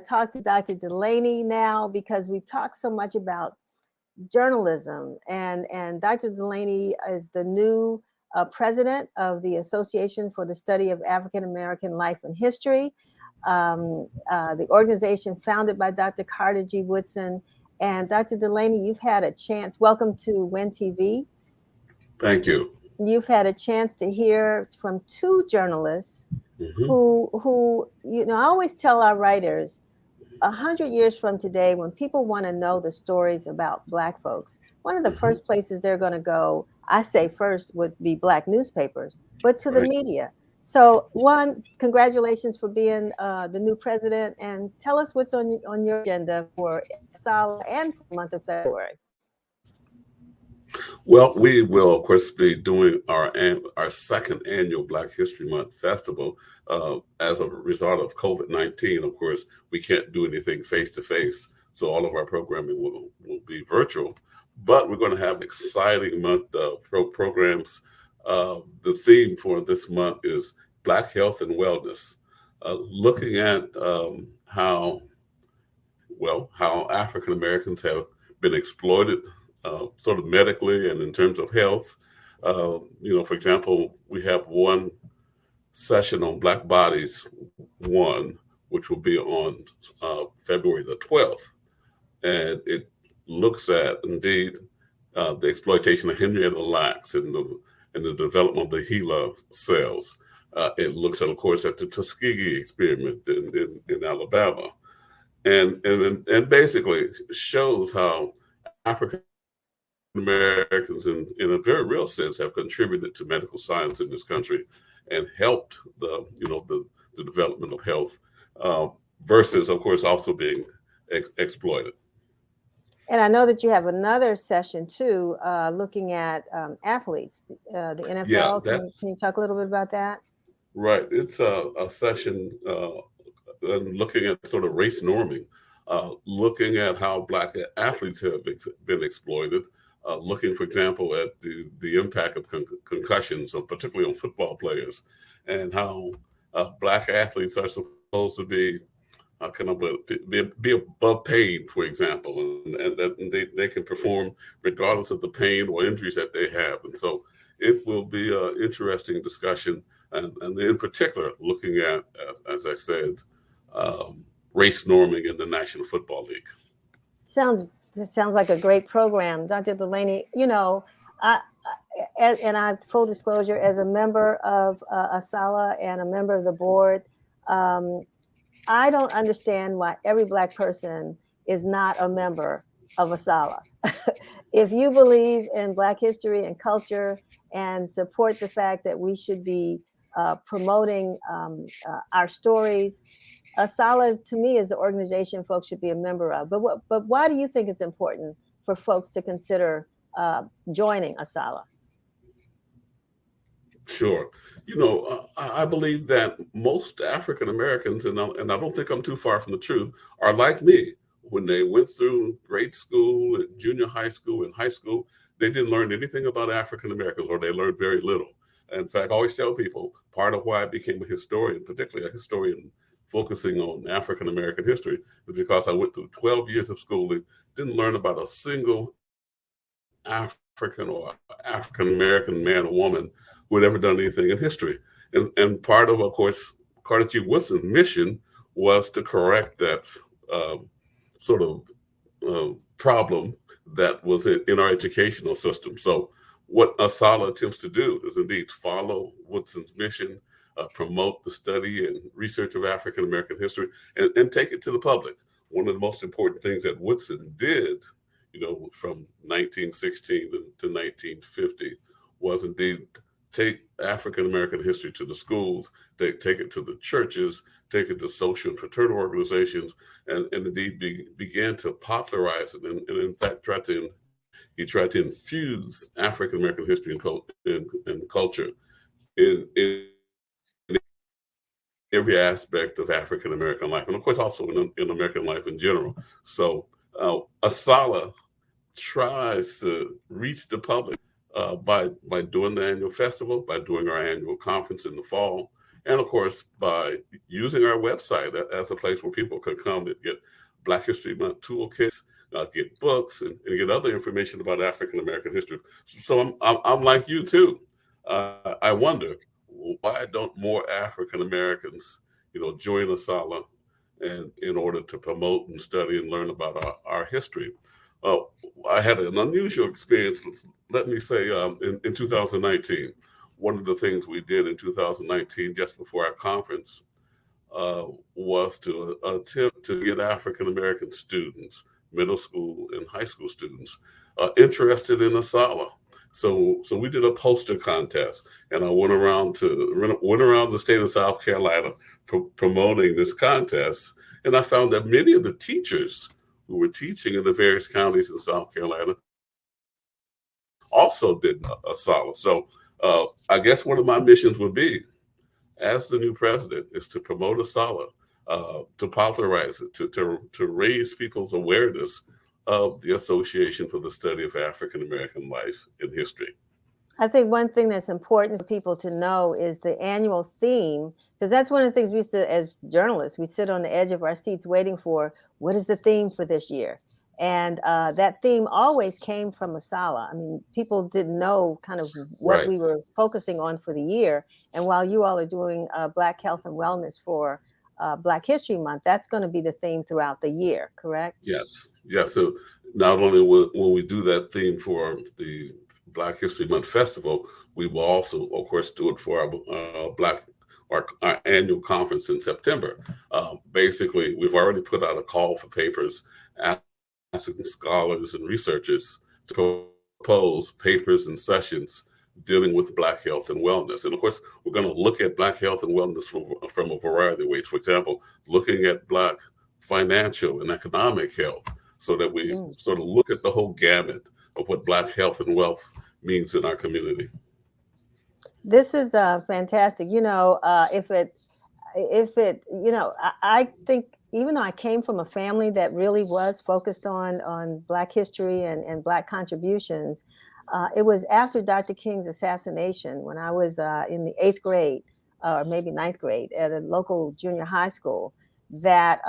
talk to Dr. Dulaney now because we talk so much about journalism, and Dr. Dulaney is the new president of the Association for the Study of African American Life and History, the organization founded by Dr. Carter G. Woodson. And Dr. Dulaney, you've had a chance. Welcome to WIN TV. Thank you. You've had a chance to hear from two journalists who, you know, I always tell our writers, 100 years from today, when people want to know the stories about Black folks, one of the first places they're going to go, I say first, would be Black newspapers, but to the media. So one, congratulations for being the new president, and tell us what's on your agenda for ASALH and for the month of February. Well, we will, of course, be doing our second annual Black History Month Festival. As a result of COVID-19, of course, we can't do anything face-to-face, so all of our programming will be virtual. But we're going to have exciting month programs. The theme for this month is Black Health and Wellness, looking at how African Americans have been exploited, sort of medically and in terms of health. For example, we have one session on Black Bodies, which will be on February the 12th. And it looks at, indeed, the exploitation of Henrietta Lacks and the development of the HeLa cells. It looks at, of course, at the Tuskegee experiment in Alabama. And basically shows how African Americans, in a very real sense, have contributed to medical science in this country and helped the development of health, versus, of course, also being exploited. And I know that you have another session too, looking at athletes, the NFL. Yeah, can you talk a little bit about that? Right. It's a session looking at sort of race norming, looking at how Black athletes have been exploited, looking, for example, at the impact of concussions, particularly on football players, and how Black athletes are supposed to be be above pain, for example, and that they can perform regardless of the pain or injuries that they have. And so it will be an interesting discussion, and in particular, looking at, as I said, race norming in the National Football League. Sounds like a great program, Dr. Dulaney. You know, I full disclosure, as a member of ASALH and a member of the board, I don't understand why every Black person is not a member of ASALH. If you believe in Black history and culture and support the fact that we should be promoting our stories, ASALH, to me, is the organization folks should be a member of. But why do you think it's important for folks to consider joining ASALH? Sure. I believe that most African Americans, and I don't think I'm too far from the truth, are like me. When they went through grade school and junior high school and high school, they didn't learn anything about African Americans, or they learned very little. In fact, I always tell people, part of why I became a historian, particularly a historian focusing on African American history, is because I went through 12 years of schooling, didn't learn about a single African or African American man or woman who had ever done anything in history. And part of course, Carter G. Woodson's mission was to correct that sort of problem that was in our educational system. So what ASALH attempts to do is indeed follow Woodson's mission, promote the study and research of African American history, and take it to the public. One of the most important things that Woodson did, from 1916 to 1950, was indeed take African American history to the schools, take it to the churches, take it to social and fraternal organizations, and indeed began to popularize it, and in fact he tried to infuse African American history and culture in every aspect of African American life, and of course also in American life in general. So ASALH tries to reach the public by doing the annual festival, by doing our annual conference in the fall, And of course, by using our website as a place where people could come and get Black History Month toolkits, get books, and get other information about African American history. So I'm like you too. I wonder, why don't more African Americans, join ASALA, and in order to promote and study and learn about our history. Uh, I had an unusual experience, let me say, in 2019. One of the things we did in 2019, just before our conference, was to attempt to get African American students, middle school and high school students, interested in ASALA. So we did a poster contest, and I went around the state of South Carolina promoting this contest, and I found that many of the teachers who were teaching in the various counties in South Carolina also did ASALA. So I guess one of my missions would be, as the new president, is to promote ASALA, to popularize it, to raise people's awareness of the Association for the Study of African American Life and History. I think one thing that's important for people to know is the annual theme, because that's one of the things we used to, as journalists, we sit on the edge of our seats waiting for, what is the theme for this year? And that theme always came from ASALA. I mean, people didn't know kind of what Right. we were focusing on for the year. And while you all are doing Black Health and Wellness for Black History Month, that's going to be the theme throughout the year, correct? Yes. Yeah. So not only will we do that theme for the Black History Month Festival, we will also, of course, do it for our annual conference in September. Basically, we've already put out a call for papers asking scholars and researchers to propose papers and sessions dealing with Black health and wellness. And of course, we're going to look at Black health and wellness from a variety of ways. For example, looking at Black financial and economic health, so that we sort of look at the whole gamut of what Black health and wealth means in our community. This is fantastic. I think, even though I came from a family that really was focused on Black history and Black contributions, it was after Dr. King's assassination, when I was in the 8th grade, or maybe 9th grade, at a local junior high school, that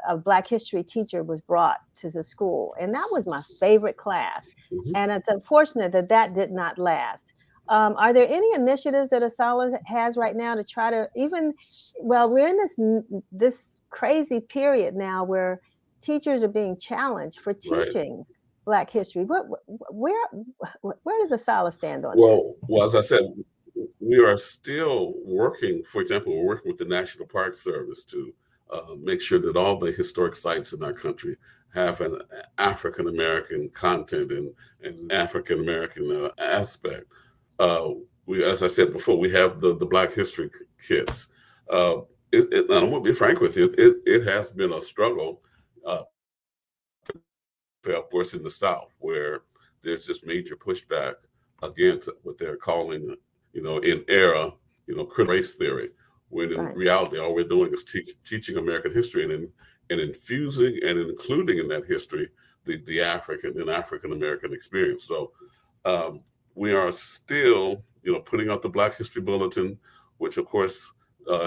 a Black history teacher was brought to the school. And that was my favorite class. Mhm. And it's unfortunate that did not last. Are there any initiatives that ASALA has right now to try to we're in this crazy period now where teachers are being challenged for Right. teaching Black history. Where does ASALA stand on this? Well, as I said, we are still working. For example, we're working with the National Park Service to make sure that all the historic sites in our country have an African American content and African American aspect. As I said before, we have the Black History kits. And I'm going to be frank with you, it has been a struggle, of course, in the South, where there's this major pushback against what they're calling, in era, critical race theory, when in reality, all we're doing is teaching American history and infusing and including in that history the African and African American experience. So we are still, putting out the Black History Bulletin, which of course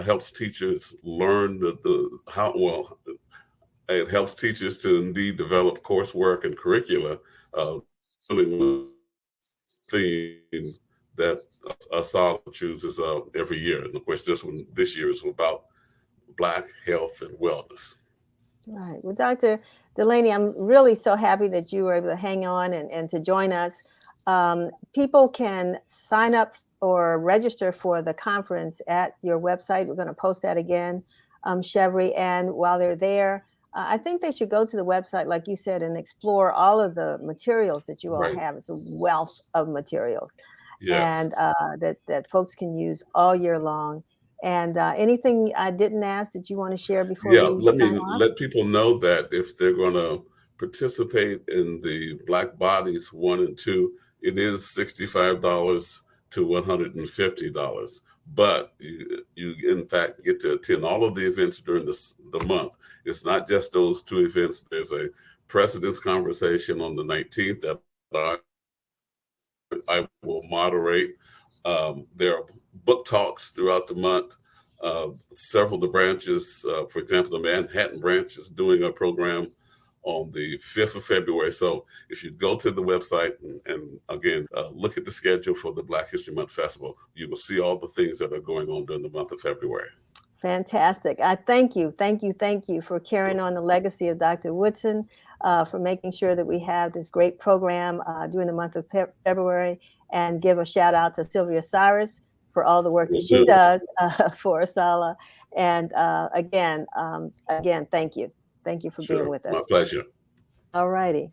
helps teachers learn it helps teachers to indeed develop coursework and curricula dealing with theme that ASALA chooses every year. And of course, this year is about Black health and wellness. Right. Well, Dr. Dulaney, I'm really so happy that you were able to hang on and to join us. People can sign up or register for the conference at your website. We're going to post that again, Shevry. And while they're there, I think they should go to the website, like you said, and explore all of the materials that you all Right. have. It's a wealth of materials, Yes. and that folks can use all year long. And anything I didn't ask that you want to share before Yeah, we let sign me off? let people know that if they're going to participate in the Black Bodies 1 and 2, it is $65 to $150. But you in fact get to attend all of the events during the month. It's not just those 2 events. There's a President's Conversation on the 19th that I will moderate. There are book talks throughout the month. Several of the branches, for example, the Manhattan branch is doing a program on the 5th of February. So if you go to the website and again, look at the schedule for the Black History Month Festival, you will see all the things that are going on during the month of February. Fantastic. I thank you for carrying on the legacy of Dr. Woodson, for making sure that we have this great program during the month of February, and give a shout out to Sylvia Cyrus for all the work that she does for ASALH. And again, thank you. Thank you for being with us. My pleasure. All righty.